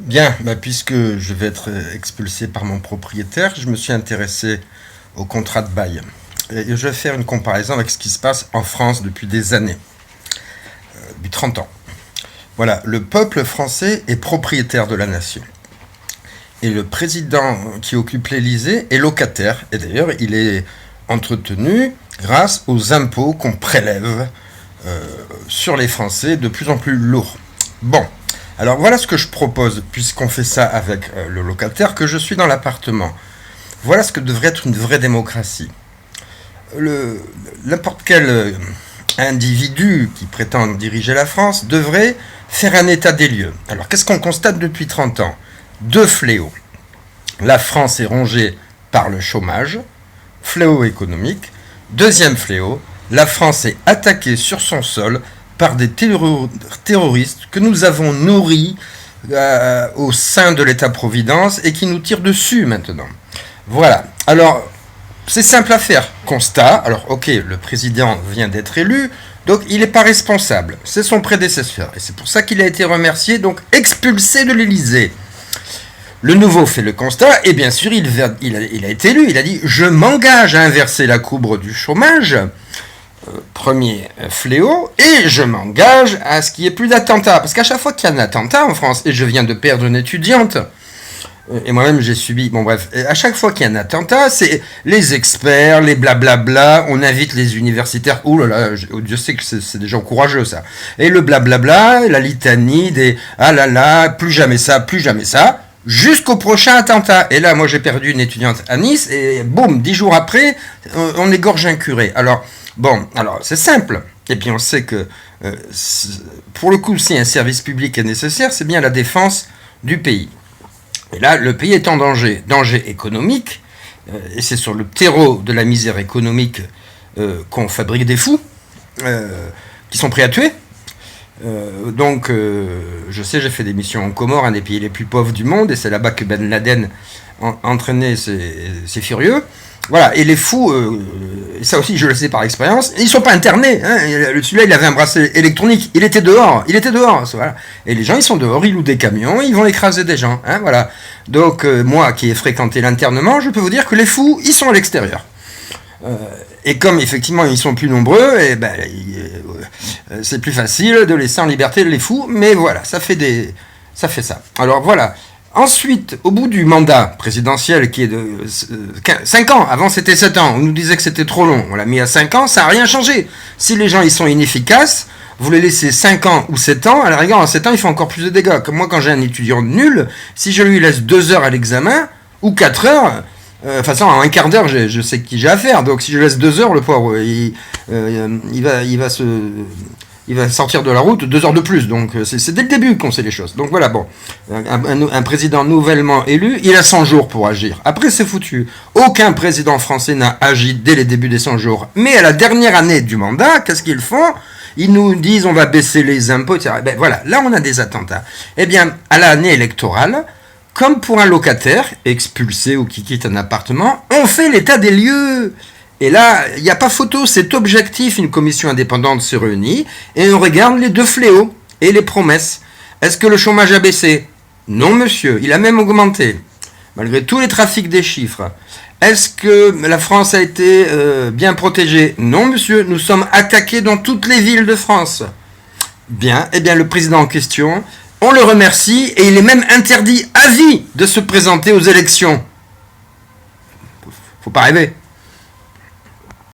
Bien, puisque je vais être expulsé par mon propriétaire, je me suis intéressé au contrat de bail. Et je vais faire une comparaison avec ce qui se passe en France depuis des années, depuis 30 ans. Voilà, le peuple français est propriétaire de la nation. Et le président qui occupe l'Élysée est locataire. Et d'ailleurs, il est entretenu grâce aux impôts qu'on prélève sur les Français de plus en plus lourds. Bon, alors voilà ce que je propose, puisqu'on fait ça avec le locataire, que je suis dans l'appartement. Voilà ce que devrait être une vraie démocratie. N'importe quel individu qui prétend diriger la France devrait faire un état des lieux. Alors qu'est-ce qu'on constate depuis 30 ans? Deux fléaux. La France est rongée par le chômage, fléau économique. Deuxième fléau, la France est attaquée sur son sol par des terroristes que nous avons nourris au sein de l'État-providence et qui nous tirent dessus maintenant. Voilà. Alors, c'est simple à faire. Constat. Alors, ok, le président vient d'être élu, donc il n'est pas responsable. C'est son prédécesseur. Et c'est pour ça qu'il a été remercié, donc expulsé de l'Élysée. Le nouveau fait le constat, et bien sûr, il a été élu. Il a dit « Je m'engage à inverser la courbe du chômage ». Premier fléau, et je m'engage à ce qu'il n'y ait plus d'attentats. Parce qu'à chaque fois qu'il y a un attentat en France, et je viens de perdre une étudiante, et moi-même j'ai subi, bon bref, à chaque fois qu'il y a un attentat, c'est les experts, les blablabla, on invite les universitaires, ouh là là, Dieu sait que c'est des gens courageux ça, et le blablabla, la litanie des ah là là, plus jamais ça, jusqu'au prochain attentat. Et là, moi j'ai perdu une étudiante à Nice, et boum, 10 jours après, on égorge un curé. Alors, bon, alors c'est simple. Et puis on sait que, pour le coup, si un service public est nécessaire, c'est bien la défense du pays. Et là, le pays est en danger. Danger économique, et c'est sur le terreau de la misère économique qu'on fabrique des fous, qui sont prêts à tuer. Donc, je sais, j'ai fait des missions en Comores, un des pays les plus pauvres du monde, et c'est là-bas que Ben Laden entraînait ces furieux. Voilà, et les fous, ça aussi je le sais par expérience, ils sont pas internés. Hein. Celui-là, il avait un bracelet électronique, il était dehors. Voilà. Et les gens, ils sont dehors, ils louent des camions, ils vont écraser des gens. Hein, voilà. Donc, moi qui ai fréquenté l'internement, je peux vous dire que les fous, ils sont à l'extérieur. Et comme effectivement ils sont plus nombreux, et ben, c'est plus facile de laisser en liberté les fous, mais voilà, ça fait ça. Alors voilà. Ensuite, au bout du mandat présidentiel qui est de 5 ans, avant c'était 7 ans, on nous disait que c'était trop long, on l'a mis à 5 ans, ça n'a rien changé. Si les gens ils sont inefficaces, vous les laissez 5 ans ou 7 ans, à la rigueur en 7 ans ils font encore plus de dégâts. Comme moi quand j'ai un étudiant nul, si je lui laisse 2 heures à l'examen, ou 4 heures, de toute façon, en un quart d'heure, je sais qui j'ai à faire. Donc, si je laisse 2 heures, le pauvre, il va sortir de la route 2 heures de plus. Donc, c'est dès le début qu'on sait les choses. Donc, voilà, bon. Un président nouvellement élu, il a 100 jours pour agir. Après, c'est foutu. Aucun président français n'a agi dès les débuts des 100 jours. Mais à la dernière année du mandat, qu'est-ce qu'ils font? Ils nous disent on va baisser les impôts, etc. Ben, voilà, là, on a des attentats. Eh bien, à l'année électorale, comme pour un locataire expulsé ou qui quitte un appartement, on fait l'état des lieux. Et là, il n'y a pas photo, c'est objectif. Une commission indépendante se réunit et on regarde les deux fléaux et les promesses. Est-ce que le chômage a baissé? Non, monsieur, il a même augmenté, malgré tous les trafics des chiffres. Est-ce que la France a été bien protégée? Non, monsieur, nous sommes attaqués dans toutes les villes de France. Bien, eh bien, le président en question, on le remercie et il est même interdit à vie de se présenter aux élections. Faut pas rêver.